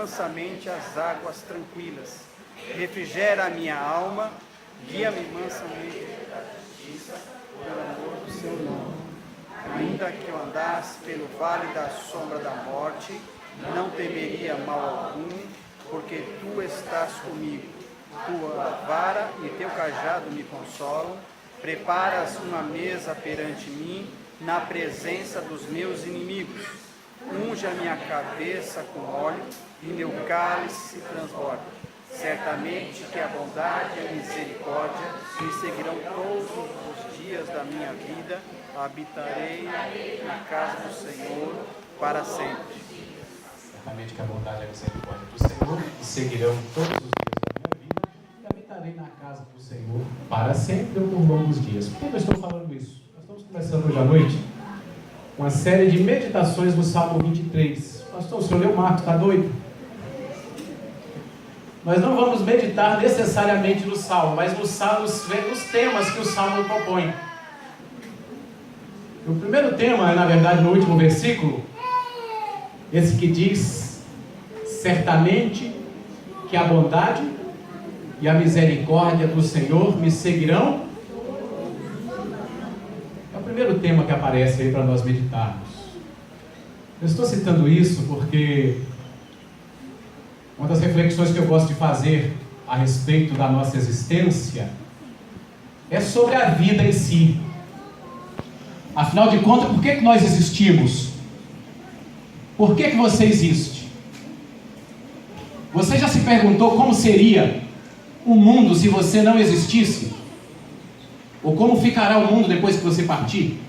mansamente às águas tranquilas. Refrigera a minha alma, guia-me mansamente pelo amor do seu nome. Ainda que eu andasse pelo vale da sombra da morte, não temeria mal algum, porque tu estás comigo. Tua vara e teu cajado me consolam. Preparas uma mesa perante mim, na presença dos meus inimigos. Unge a minha cabeça com óleo, e meu cálice se transborda. Certamente que a bondade e a misericórdia me seguirão todos os dias da minha vida. Habitarei na casa do Senhor para sempre. Certamente que a bondade e a misericórdia do Senhor me seguirão todos os dias da minha vida, e habitarei na casa do Senhor para sempre ou por longos dias. Por que eu estou falando isso? Nós estamos começando hoje à noite uma série de meditações no Salmo 23. Pastor, o senhor leu Marcos, está doido? Nós não vamos meditar necessariamente no Salmo, mas nos temas que o Salmo propõe. O primeiro tema é, na verdade, no último versículo, esse que diz: certamente que a bondade e a misericórdia do Senhor me seguirão. É o primeiro tema que aparece aí para nós meditarmos. Eu estou citando isso porque uma das reflexões que eu gosto de fazer a respeito da nossa existência é sobre a vida em si. Afinal de contas, por que nós existimos? Por que você existe? Você já se perguntou como seria o mundo se você não existisse? Ou como ficará o mundo depois que você partir?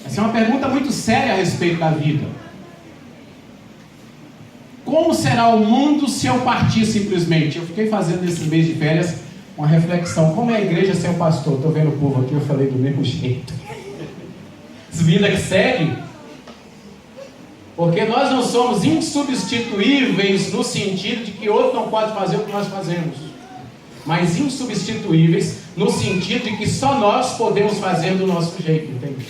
Essa é uma pergunta muito séria a respeito da vida. Como será o mundo se eu partir simplesmente? Eu fiquei fazendo nesse mês de férias uma reflexão. Como é a igreja sem o pastor? Estou vendo o povo aqui, eu falei do mesmo jeito. Vida que segue. Porque nós não somos insubstituíveis no sentido de que outro não pode fazer o que nós fazemos. Mas insubstituíveis no sentido de que só nós podemos fazer do nosso jeito, entende?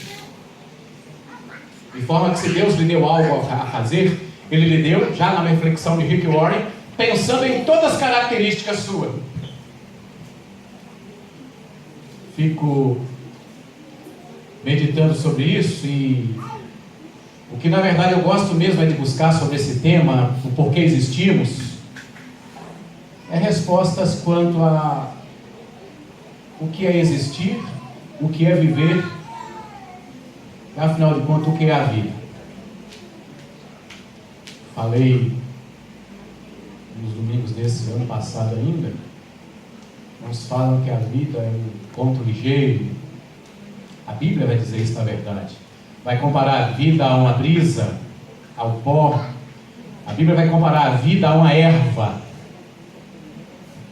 De forma que se Deus lhe deu algo a fazer, Ele lhe deu, já na reflexão de Rick Warren, pensando em todas as características suas. Fico meditando sobre isso e o que na verdade eu gosto mesmo é de buscar sobre esse tema, o porquê existimos, é respostas quanto a o que é existir, o que é viver, e afinal de contas o que é a vida. Falei nos domingos desse ano passado ainda, uns falam que a vida é um conto ligeiro. A Bíblia vai dizer isso na verdade. Vai comparar a vida a uma brisa, ao pó. A Bíblia vai comparar a vida a uma erva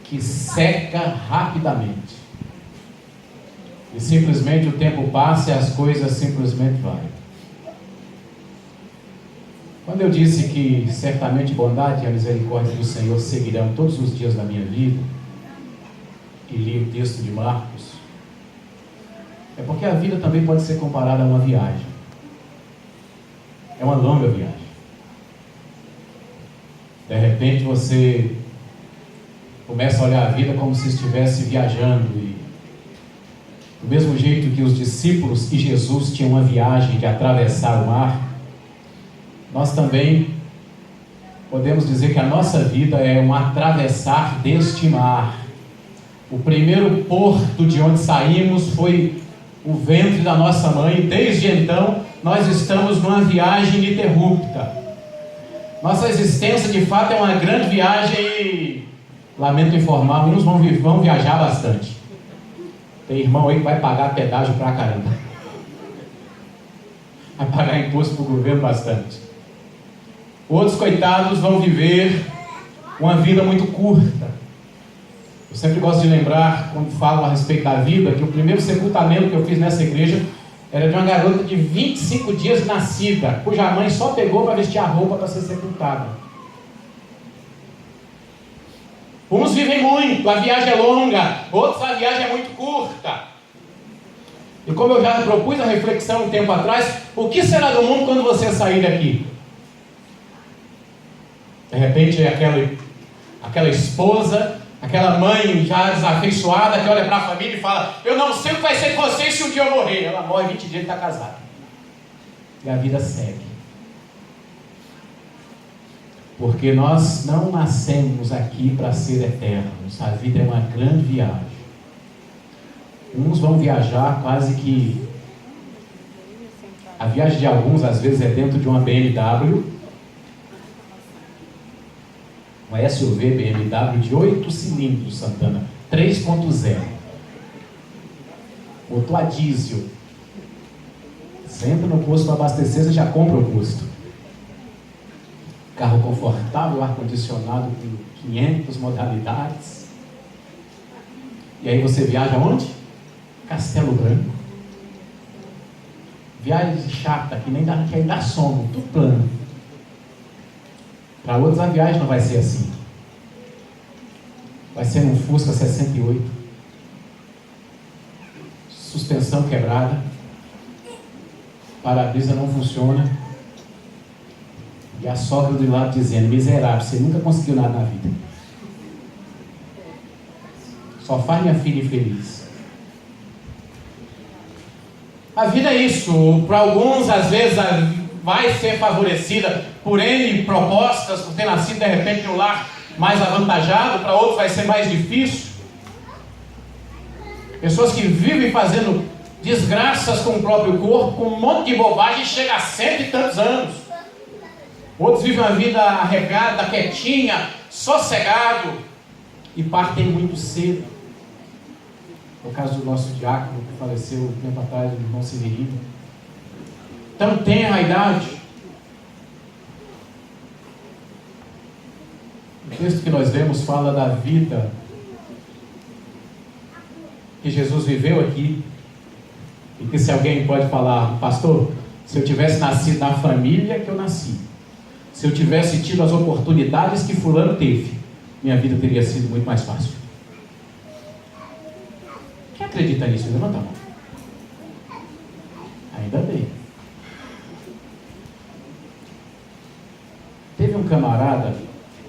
que seca rapidamente. E simplesmente o tempo passa e as coisas simplesmente vão. Quando eu disse que certamente bondade e a misericórdia do Senhor seguirão todos os dias da minha vida, e li o texto de Marcos, é porque a vida também pode ser comparada a uma viagem. É uma longa viagem. De repente você começa a olhar a vida como se estivesse viajando, e do mesmo jeito que os discípulos e Jesus tinham uma viagem de atravessar o mar, nós também podemos dizer que a nossa vida é um atravessar deste mar. O primeiro porto de onde saímos foi o ventre da nossa mãe, e desde então nós estamos numa viagem ininterrupta. Nossa existência de fato é uma grande viagem e, lamento informar, uns vão viajar bastante. Tem irmão aí que vai pagar pedágio pra caramba, vai pagar imposto pro governo bastante. Outros coitados vão viver uma vida muito curta. Eu sempre gosto de lembrar, quando falo a respeito da vida, que o primeiro sepultamento que eu fiz nessa igreja era de uma garota de 25 dias nascida, cuja mãe só pegou para vestir a roupa para ser sepultada. Uns vivem muito, a viagem é longa, outros a viagem é muito curta. E como eu já propus a reflexão um tempo atrás, o que será do mundo quando você sair daqui? De repente é aquela esposa, aquela mãe já desafeiçoada que olha para a família e fala: eu não sei o que vai ser de vocês se um dia eu morrer. Ela morre 20 dias e está casada. E a vida segue. Porque nós não nascemos aqui para ser eternos. A vida é uma grande viagem. Uns vão viajar quase que... A viagem de alguns às vezes é dentro de uma BMW, uma SUV BMW de 8 cilindros, Santana, 3.0, motor a diesel. Você entra no posto para abastecer, você já compra o posto. Carro confortável, ar-condicionado com 500 modalidades. E aí você viaja onde? Castelo Branco. Viagem chata, que nem dá sono, tudo plano. Para outros a viagem não vai ser assim. Vai ser num Fusca 68. Suspensão quebrada. Para-brisa não funciona. E a sogra do lado dizendo: miserável, você nunca conseguiu nada na vida. Só faz minha filha infeliz. A vida é isso. Para alguns, às vezes, vai ser favorecida por N propostas, por ter nascido de repente em um lar mais avantajado. Para outros vai ser mais difícil. Pessoas que vivem fazendo desgraças com o próprio corpo, com um monte de bobagem, e chega a 100 e tantos anos. Outros vivem uma vida arregada, quietinha, sossegado, e partem muito cedo. No caso do nosso diácono, que faleceu um tempo atrás, o irmão Severino. Então tem a idade. O texto que nós lemos fala da vida que Jesus viveu aqui. E que se alguém pode falar: pastor, se eu tivesse nascido na família que eu nasci, se eu tivesse tido as oportunidades que fulano teve, minha vida teria sido muito mais fácil. Quem acredita nisso? Levanta a mão. Ainda bem. Teve um camarada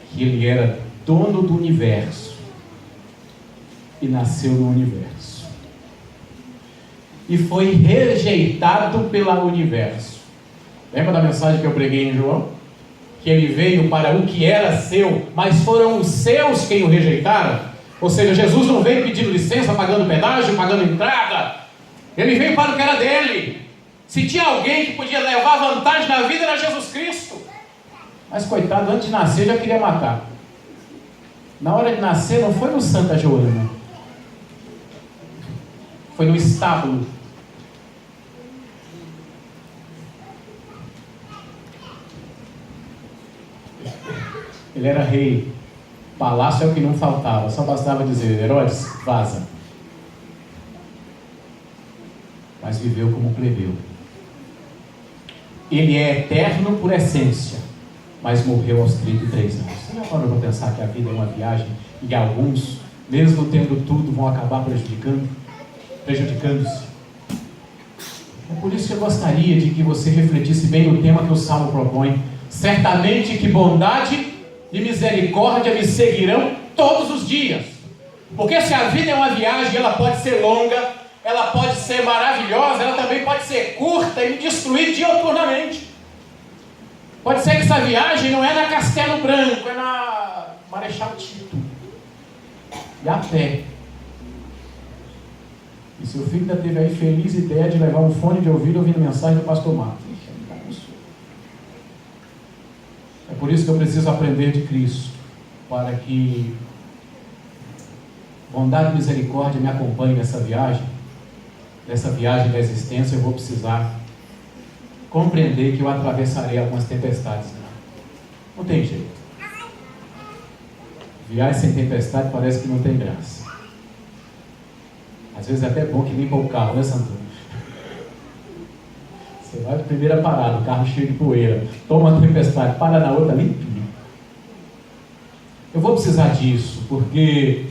que ele era dono do universo e nasceu no universo e foi rejeitado pelo universo. Lembra da mensagem que eu preguei em João? Que ele veio para o que era seu, mas foram os seus quem o rejeitaram. Ou seja, Jesus não veio pedindo licença, pagando pedágio, pagando entrada. Ele veio para o que era dele. Se tinha alguém que podia levar vantagem na vida, era Jesus Cristo. Mas coitado, antes de nascer já queria matar. Na hora de nascer não foi no Santa Joana, foi no estábulo. Ele era rei. Palácio é o que não faltava. Só bastava dizer: Herodes, vaza. Mas viveu como plebeu. Ele é eterno por essência, mas morreu aos 33 anos. Você já parou para pensar que a vida é uma viagem e alguns, mesmo tendo tudo, vão acabar prejudicando-se? É por isso que eu gostaria de que você refletisse bem no tema que o Salmo propõe. Certamente que bondade e misericórdia me seguirão todos os dias. Porque se a vida é uma viagem, ela pode ser longa, ela pode ser maravilhosa, ela também pode ser curta e me destruir dioturnamente. Pode ser que essa viagem não é na Castelo Branco, é na Marechal Tito, e a pé. E seu filho ainda teve a infeliz ideia de levar um fone de ouvido ouvindo mensagem do pastor Marcos. É por isso que eu preciso aprender de Cristo, para que bondade e misericórdia me acompanhem nessa viagem da existência. Eu vou precisar compreender que eu atravessarei algumas tempestades. Não tem jeito. Viagem sem tempestade parece que não tem graça. Às vezes é até bom que limpa o carro, né, Santana? Você vai para a primeira parada, o carro cheio de poeira, toma uma tempestade, para na outra, limpinho. Eu vou precisar disso, porque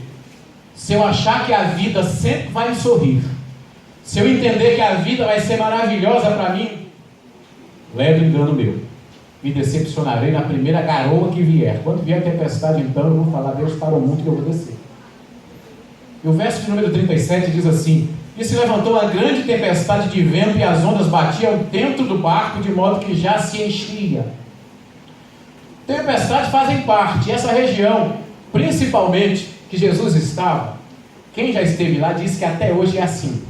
se eu achar que a vida sempre vai me sorrir, se eu entender que a vida vai ser maravilhosa para mim, leve engano meu. Me decepcionarei na primeira garoa que vier. Quando vier a tempestade, então, eu vou falar: Deus, parou muito que eu vou descer. E o verso de número 37 diz assim: e se levantou uma grande tempestade de vento, e as ondas batiam dentro do barco, de modo que já se enchia. Tempestades fazem parte. Essa região, principalmente, que Jesus estava, quem já esteve lá diz que até hoje é assim.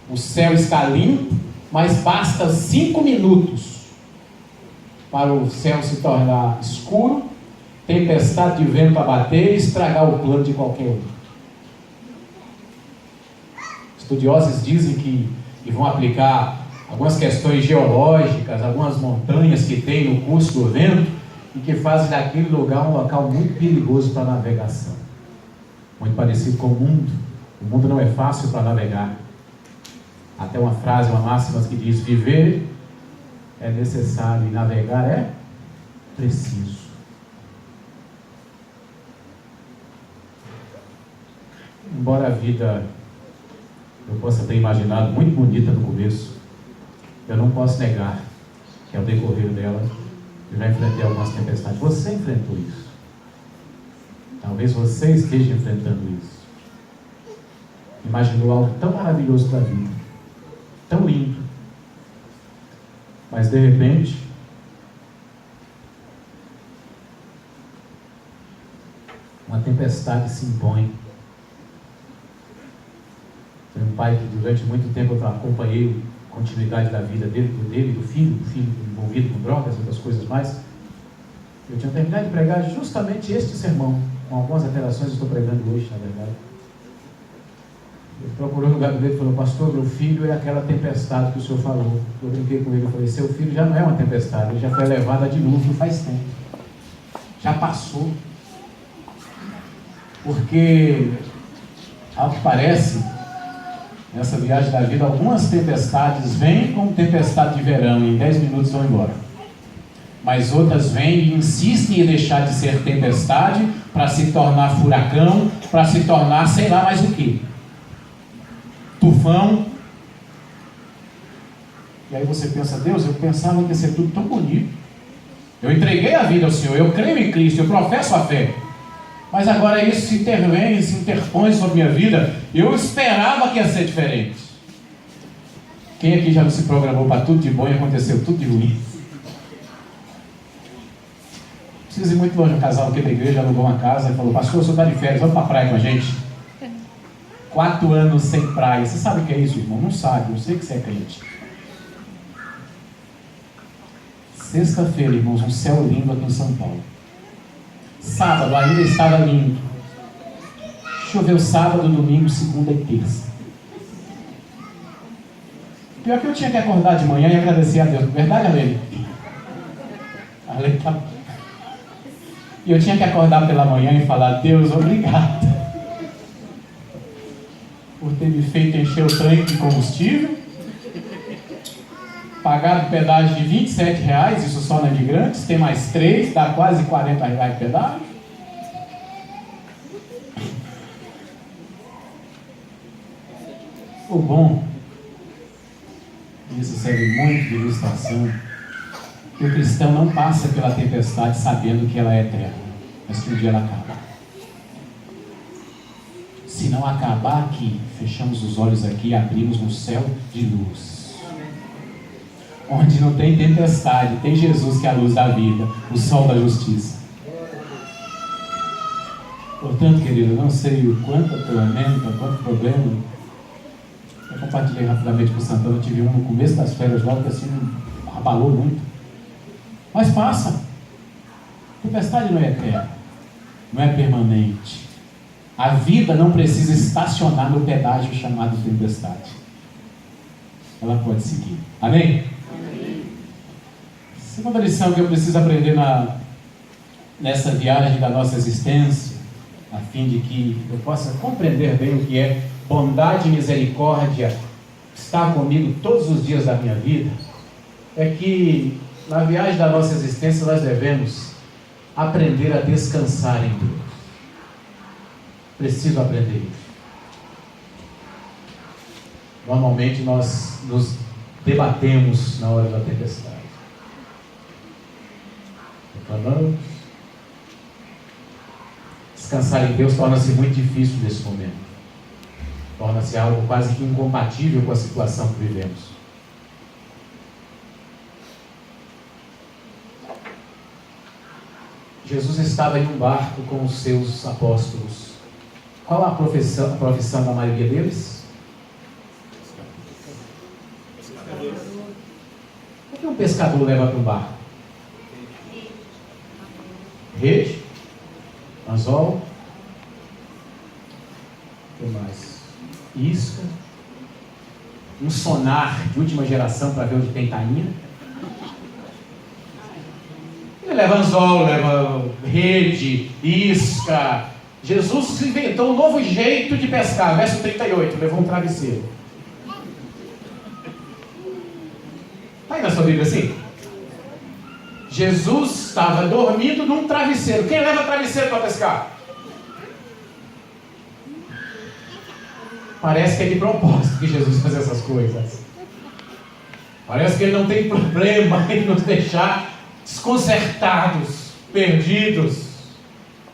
O céu está limpo, mas basta 5 minutos para o céu se tornar escuro, tempestade de vento a bater e estragar o plano de qualquer um. Estudiosos dizem que vão aplicar algumas questões geológicas, algumas montanhas que tem no curso do vento, e que fazem daquele lugar um local muito perigoso para navegação. Muito parecido com o mundo. O mundo não é fácil para navegar. Até uma frase, uma máxima que diz: viver é necessário e navegar é preciso. Embora a vida eu possa ter imaginado muito bonita no começo, eu não posso negar que ao decorrer dela eu já enfrentei algumas tempestades. Você enfrentou isso. Talvez você esteja enfrentando isso. Imaginou algo tão maravilhoso para a vida, tão lindo, mas de repente uma tempestade se impõe. Foi um pai que durante muito tempo eu acompanhei a continuidade da vida dele e do filho envolvido com drogas e outras coisas mais. Eu tinha terminado de pregar justamente este sermão, com algumas alterações, estou pregando hoje, na verdade. Ele procurou no gabinete e falou: pastor, meu filho é aquela tempestade que o senhor falou. Eu brinquei com ele e falei: seu filho já não é uma tempestade, ele já foi levado a dilúvio faz tempo. Já passou. Porque, ao que parece, nessa viagem da vida, algumas tempestades vêm como tempestade de verão, e em 10 minutos vão embora. Mas outras vêm e insistem em deixar de ser tempestade para se tornar furacão, para se tornar sei lá mais o que. Tufão. E aí você pensa: Deus, eu pensava que ia ser tudo tão bonito. Eu entreguei a vida ao Senhor, eu creio em Cristo, eu professo a fé. Mas agora isso se intervém, se interpõe sobre a minha vida. Eu esperava que ia ser diferente. Quem aqui já não se programou para tudo de bom e aconteceu tudo de ruim? Precisa ir muito longe. Um casal aqui da igreja alugou uma casa e falou: pastor, o senhor está de férias, vamos para a praia com a gente. 4 anos sem praia. Você sabe o que é isso, irmão? Não sabe, eu sei que você é crente. Sexta-feira, irmãos, um céu lindo aqui em São Paulo. Sábado ainda estava lindo. Choveu sábado, domingo, segunda e terça. Pior que eu tinha que acordar de manhã e agradecer a Deus. Verdade, Alene? Alene tá... E eu tinha que acordar pela manhã e falar: Deus, obrigado por ter me feito encher o tanque de combustível, pagado pedágio de R$27, isso só na de Grandes, tem mais 3, dá quase R$40 de pedágio. O bom, isso serve muito de ilustração, que o cristão não passa pela tempestade sabendo que ela é eterna, mas que um dia ela acaba. Se não acabar aqui, fechamos os olhos aqui e abrimos um céu de luz. Onde não tem tempestade, tem Jesus que é a luz da vida, o sol da justiça. Portanto, querido, eu não sei o quanto tormenta, quanto problema. Eu compartilhei rapidamente com o Santana, eu tive um no começo das férias, logo que assim, abalou muito. Mas passa. Tempestade não é eterna, não é permanente. A vida não precisa estacionar no pedágio chamado tempestade. Ela pode seguir. Amém? Amém. Segunda lição que eu preciso aprender nessa viagem da nossa existência, a fim de que eu possa compreender bem o que é bondade e misericórdia, estar comigo todos os dias da minha vida, é que na viagem da nossa existência nós devemos aprender a descansar em Deus. Preciso aprender isso. Normalmente nós nos debatemos na hora da tempestade. clamamos. Descansar em Deus torna-se muito difícil nesse momento. Torna-se algo quase que incompatível com a situação que vivemos. Jesus estava em um barco com os seus apóstolos. Qual a profissão da maioria deles? O que um pescador leva para um barco? Rede, anzol, o que mais? Isca, um sonar de última geração para ver onde tem tainha. Ele leva anzol, leva rede, isca. Jesus inventou um novo jeito de pescar. Verso 38, levou um travesseiro. Está aí na sua Bíblia assim? Jesus estava dormindo num travesseiro. Quem leva travesseiro para pescar? Parece que é de propósito que Jesus faz essas coisas. Parece que ele não tem problema em nos deixar desconcertados, perdidos,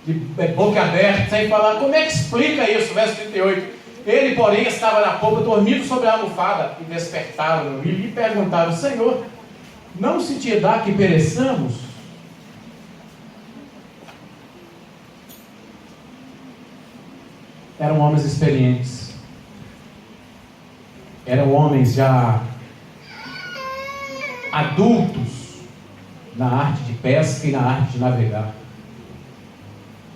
de boca aberta, sem falar. Como é que explica isso? Verso 38. Ele, porém, estava na popa, dormindo sobre a almofada, e despertaram e lhe perguntaram: Senhor, não se te dá que pereçamos? Eram homens experientes. Eram homens já adultos na arte de pesca e na arte de navegar.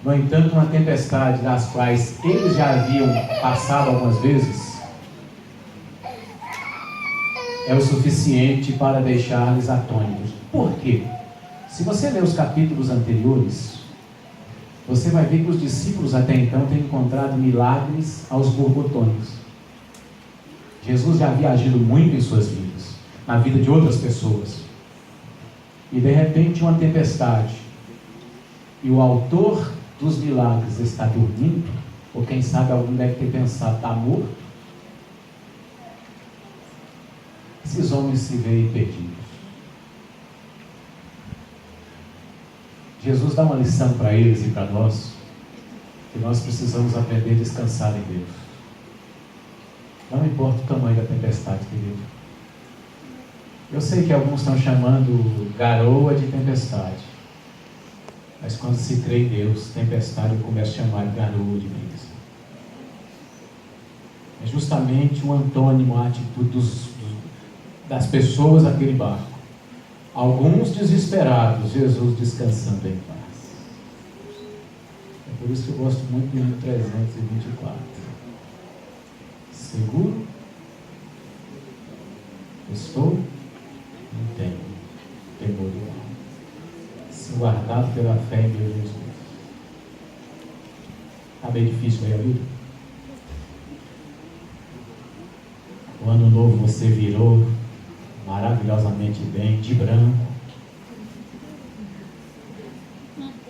No entanto, uma tempestade das quais eles já haviam passado algumas vezes é o suficiente para deixar-lhes atônitos. Por quê? Se você ler os capítulos anteriores, você vai ver que os discípulos até então têm encontrado milagres aos borbotões. Jesus já havia agido muito em suas vidas, na vida de outras pessoas. E de repente uma tempestade, e o autor dos milagres está dormindo, ou quem sabe algum deve ter pensado: está morto. Esses homens se veem perdidos. Jesus dá uma lição para eles e para nós, que nós precisamos aprender a descansar em Deus. Não importa o tamanho da tempestade, querido. Eu sei que alguns estão chamando garoa de tempestade, mas quando se crê em Deus, tempestade eu começo a chamar de garoa de brisa. É justamente um antônimo à atitude das pessoas daquele barco. Alguns desesperados, Jesus descansando em paz. É por isso que eu gosto muito do hino 324. Seguro? Estou? Não tenho temor de mal. Se guardado pela fé em meu Jesus. Está bem difícil aí a vida? O ano novo você virou maravilhosamente bem, de branco.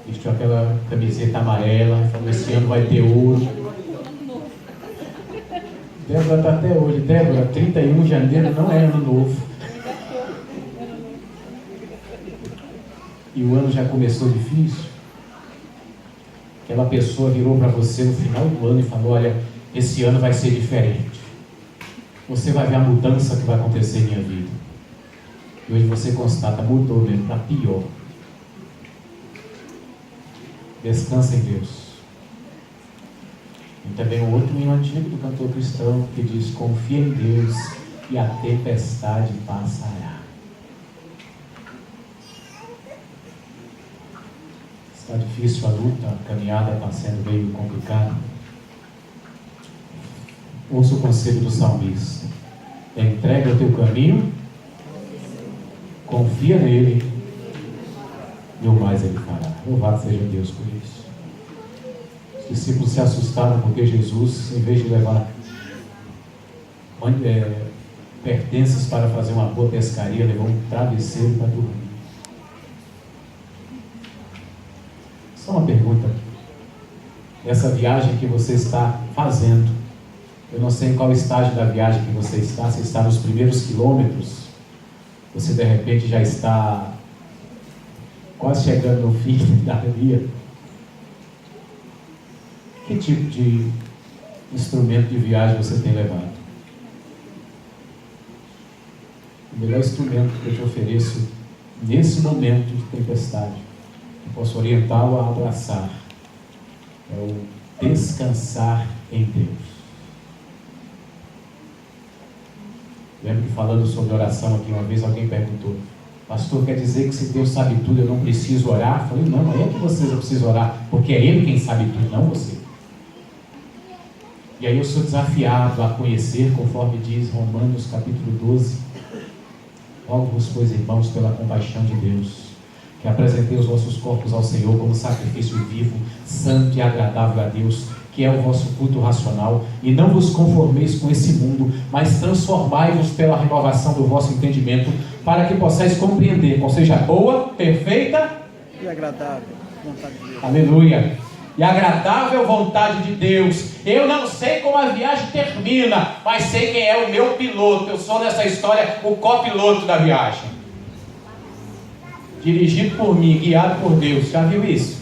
Vestiu aquela camiseta amarela, falou: esse ano vai ter ouro. Débora está até hoje. Débora, 31 de janeiro não é ano novo. E o ano já começou difícil. Aquela pessoa virou para você no final do ano e falou: olha, esse ano vai ser diferente. Você vai ver a mudança que vai acontecer em minha vida. E hoje você constata: mudou mesmo, para pior. Descansa em Deus. E também um outro hino antigo do cantor cristão que diz: confia em Deus e a tempestade passará. Está difícil a luta, a caminhada está sendo meio complicada. Ouça o conselho do salmista: entrega o teu caminho, confia nele, e o mais ele fará. Louvado seja Deus por isso. Os discípulos se assustaram porque Jesus, em vez de levar pertences para fazer uma boa pescaria, levou um travesseiro para dormir. Só uma pergunta: essa viagem que você está fazendo, eu não sei em qual estágio da viagem que você está, se está nos primeiros quilômetros, você de repente já está quase chegando no fim da dia, que tipo de instrumento de viagem você tem levado? O melhor instrumento que eu te ofereço nesse momento de tempestade, que posso orientá-lo a abraçar, é o descansar em Deus. Lembro que falando sobre oração aqui uma vez, alguém perguntou: pastor, quer dizer que se Deus sabe tudo eu não preciso orar? Eu falei: não é que você não precisa orar, porque é Ele quem sabe tudo, não você. E aí eu sou desafiado a conhecer, conforme diz Romanos capítulo 12: rogo-vos, pois, irmãos, pela compaixão de Deus, que apresentei os vossos corpos ao Senhor como sacrifício vivo, santo e agradável a Deus, que é o vosso culto racional, e não vos conformeis com esse mundo, mas transformai-vos pela renovação do vosso entendimento, para que possais compreender qual seja a boa, perfeita e agradável vontade de Deus. Aleluia! E agradável vontade de Deus. Eu não sei como a viagem termina, mas sei quem é o meu piloto. Eu sou nessa história o copiloto da viagem, dirigido por mim, guiado por Deus. Já viu isso?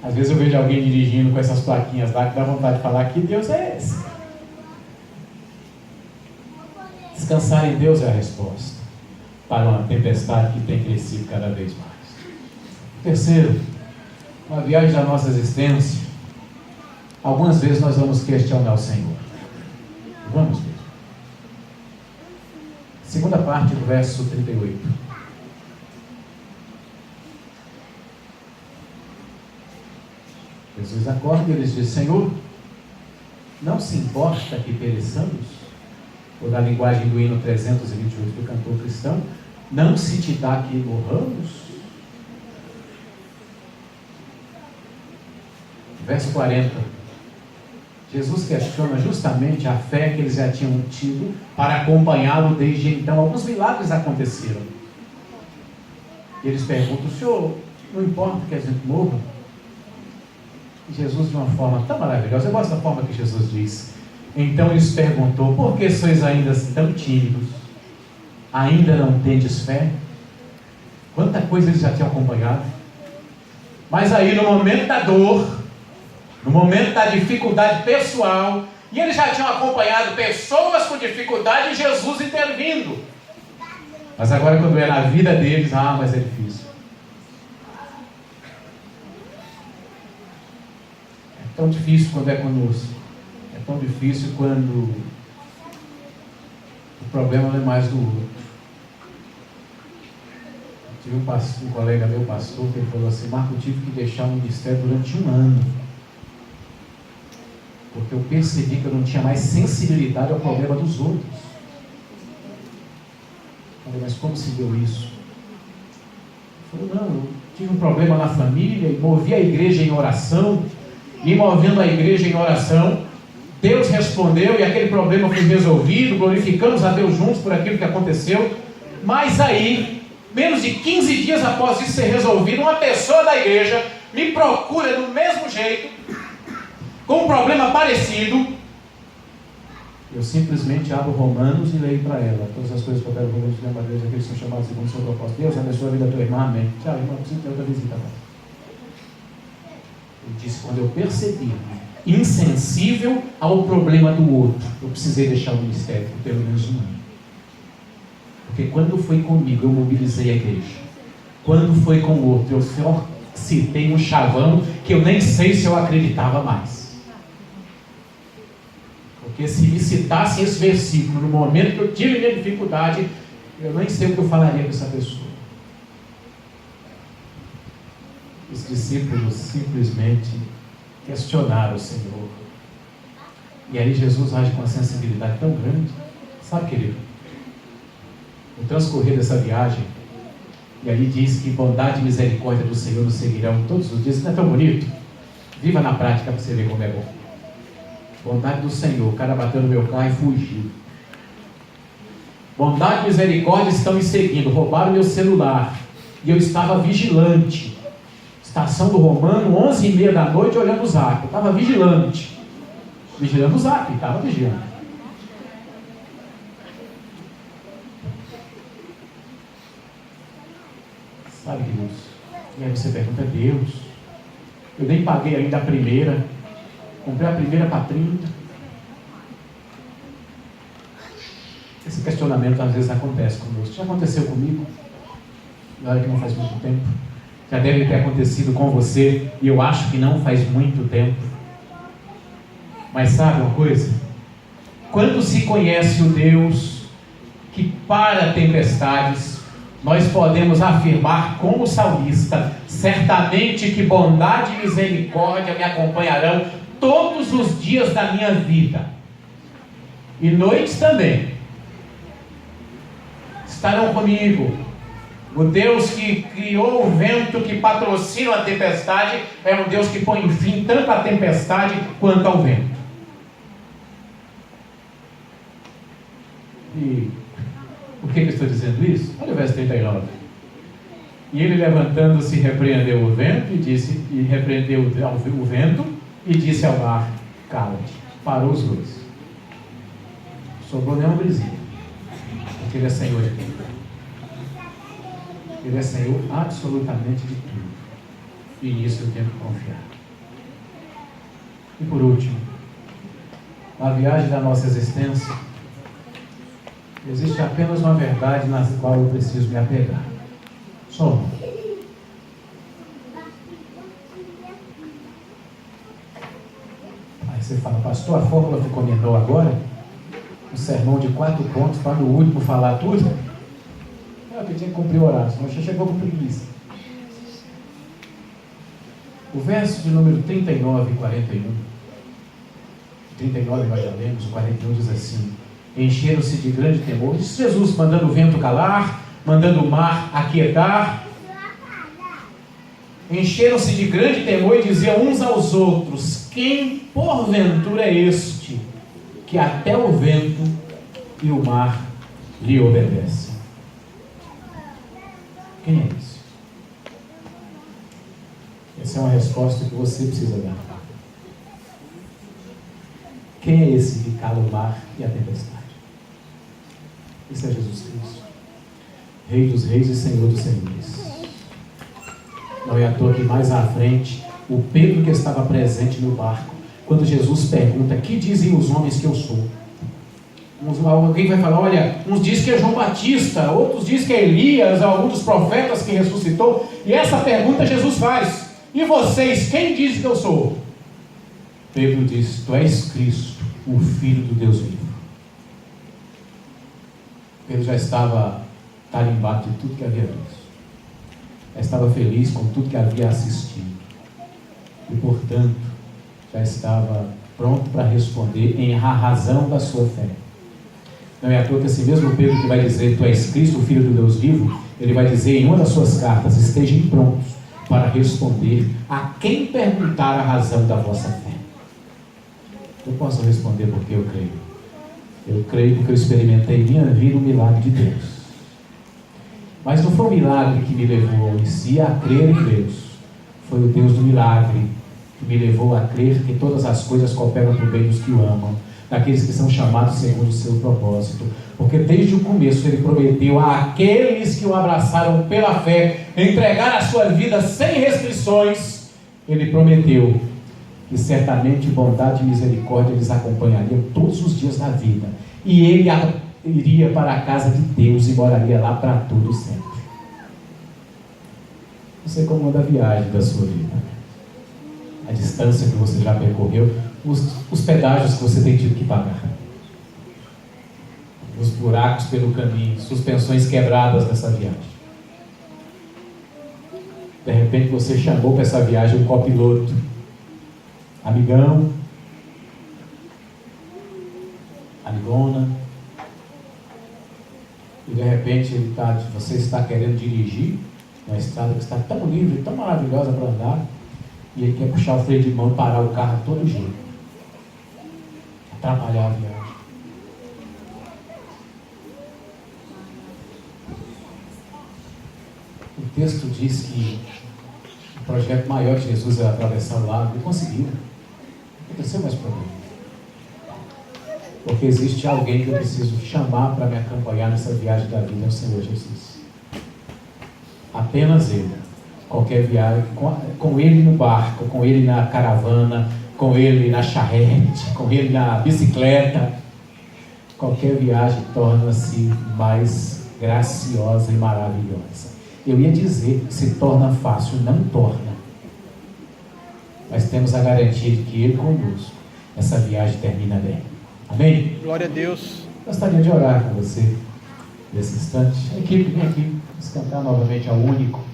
Às vezes eu vejo alguém dirigindo com essas plaquinhas lá que dá vontade de falar: que Deus é esse? Descansar em Deus é a resposta para uma tempestade que tem crescido cada vez mais. Terceiro, na viagem da nossa existência, algumas vezes nós vamos questionar o Senhor. Vamos mesmo. Segunda parte do verso 38. Jesus acorda e eles dizem: Senhor, não se importa que pereçamos? Ou da linguagem do hino 328 do cantor cristão: não se te dá que morramos? Verso 40. Jesus questiona justamente a fé que eles já tinham tido para acompanhá-lo desde então. Alguns milagres aconteceram. E eles perguntam: Senhor, não importa que a gente morra? E Jesus, de uma forma tão maravilhosa, eu gosto da forma que Jesus diz: então lhes perguntou: por que sois ainda tão tímidos? Ainda não tendes fé? Quanta coisa eles já tinham acompanhado. Mas aí, no momento da dor, no momento da dificuldade pessoal, e eles já tinham acompanhado pessoas com dificuldade e Jesus intervindo. Mas agora, quando é na vida deles, mas é difícil. É tão difícil quando é conosco. É tão difícil quando o problema não é mais do outro. Tive um colega meu, pastor, que ele falou assim: Marco, eu tive que deixar o ministério durante 1 ano, porque eu percebi que eu não tinha mais sensibilidade ao problema dos outros. Eu falei: mas como se deu isso? Ele falou: não, eu tive um problema na família e movi a igreja em oração, e movendo a igreja em oração, Deus respondeu e aquele problema foi resolvido, glorificamos a Deus juntos por aquilo que aconteceu. Mas aí, menos de 15 dias após isso ser resolvido, uma pessoa da igreja me procura do mesmo jeito, com um problema parecido. Eu simplesmente abro Romanos e leio para ela todas as coisas que eu quero ver de lembrar Deus, aqueles que são chamados segundo o seu propósito. Deus abençoe a vida da tua irmã, amém. Tchau, irmão, preciso ter outra visita agora. Ele disse: quando eu percebi insensível ao problema do outro, eu precisei deixar o ministério por pelo menos 1 ano. Porque quando foi comigo, eu mobilizei a igreja. Quando foi com o outro, eu só citei um chavão que eu nem sei se eu acreditava mais. Porque se me citasse esse versículo no momento que eu tive minha dificuldade, eu nem sei o que eu falaria com essa pessoa. Os discípulos simplesmente questionaram o Senhor. E aí Jesus age com uma sensibilidade tão grande. Sabe, querido, no transcorrer dessa viagem, e ali diz que bondade e misericórdia do Senhor nos seguirão todos os dias. Isso não é tão bonito? Viva na prática para você ver como é bom. Bondade do Senhor. O cara bateu no meu carro e fugiu. Bondade e misericórdia estão me seguindo. Roubaram meu celular e eu estava vigilante. Estação do Romano, 11h30 da noite, olhando o zap. Eu estava vigilante. Vigilando o zap, estava vigiando. Sabe, Deus? E aí você pergunta, Deus, eu nem paguei ainda a primeira, comprei a primeira para 30. Esse questionamento às vezes acontece conosco. Já aconteceu comigo, olha que não faz muito tempo. Já deve ter acontecido com você, e eu acho que não faz muito tempo. Mas sabe uma coisa? Quando se conhece o Deus que para tempestades, nós podemos afirmar como salmista, certamente que bondade e misericórdia me acompanharão todos os dias da minha vida, e noites também estarão comigo. O Deus que criou o vento, que patrocina a tempestade, é um Deus que põe fim tanto à tempestade quanto ao vento. E por que eu estou dizendo isso? Olha o verso 39. E ele, levantando-se, repreendeu o vento e repreendeu o vento e disse ao mar: cala-te. Parou os dois. Sobrou nem uma brisinha, porque ele é Senhor de tudo. Ele é Senhor absolutamente de tudo, e nisso eu tenho que confiar. E por último, na viagem da nossa existência, existe apenas uma verdade na qual eu preciso me apegar. Só uma. Aí você fala, pastor, a fórmula ficou menor agora? Um sermão de 4 pontos para no último falar tudo? Eu tinha que cumprir o horário, senão você chegou com preguiça. O verso de número 39 e 41, 39 nós já lemos, o 41 diz assim: encheram-se de grande temor. Diz Jesus, mandando o vento calar, mandando o mar aquietar. Encheram-se de grande temor e diziam uns aos outros: quem porventura é este, que até o vento e o mar lhe obedecem? Quem é esse? Essa é uma resposta que você precisa dar. Quem é esse que cala o mar e a tempestade? Esse é Jesus Cristo, Rei dos reis e Senhor dos senhores. Não é à toa que mais à frente, o Pedro, que estava presente no barco, quando Jesus pergunta: que dizem os homens que eu sou? Alguém vai falar, olha, uns dizem que é João Batista, outros dizem que é Elias, algum dos profetas que ressuscitou. E essa pergunta Jesus faz: e vocês, quem diz que eu sou? Pedro diz: tu és Cristo, o Filho do Deus vivo. Pedro já estava tarimbado de tudo que havia visto, já estava feliz com tudo que havia assistido, e portanto já estava pronto para responder em razão da sua fé. Não é à toa que esse mesmo Pedro que vai dizer: tu és Cristo, o Filho do Deus vivo, ele vai dizer em uma das suas cartas: estejam prontos para responder a quem perguntar a razão da vossa fé. Eu posso responder porque eu creio. Eu creio porque eu experimentei em minha vida o milagre de Deus. Mas não foi o milagre que me levou em si a crer em Deus. Foi o Deus do milagre que me levou a crer que todas as coisas cooperam para o bem dos que o amam, daqueles que são chamados segundo o seu propósito. Porque desde o começo ele prometeu àqueles que o abraçaram pela fé, entregar a sua vida sem restrições. Ele prometeu que certamente bondade e misericórdia lhes acompanhariam todos os dias da vida, e ele iria para a casa de Deus e moraria lá para todo sempre. Você comanda a viagem da sua vida, a distância que você já percorreu, os pedágios que você tem tido que pagar, os buracos pelo caminho, suspensões quebradas nessa viagem. De repente você chamou para essa viagem um copiloto, amigão, amigona, e de repente você está querendo dirigir uma estrada que está tão livre, tão maravilhosa para andar, e ele quer puxar o freio de mão e parar o carro a todo jeito, atrapalhar a viagem. O texto diz que o projeto maior de Jesus era atravessar o lago, e conseguiu. Não aconteceu mais problema. Porque existe alguém que eu preciso chamar para me acompanhar nessa viagem da vida, é o Senhor Jesus. A apenas Ele, qualquer viagem, com Ele no barco, com Ele na caravana, com Ele na charrete, com Ele na bicicleta, qualquer viagem torna-se mais graciosa e maravilhosa. Eu ia dizer que se torna fácil, não torna. Mas temos a garantia de que Ele conosco, essa viagem termina bem. Amém? Glória a Deus. Gostaria de orar com você nesse instante. A equipe vem aqui, vamos cantar novamente ao único.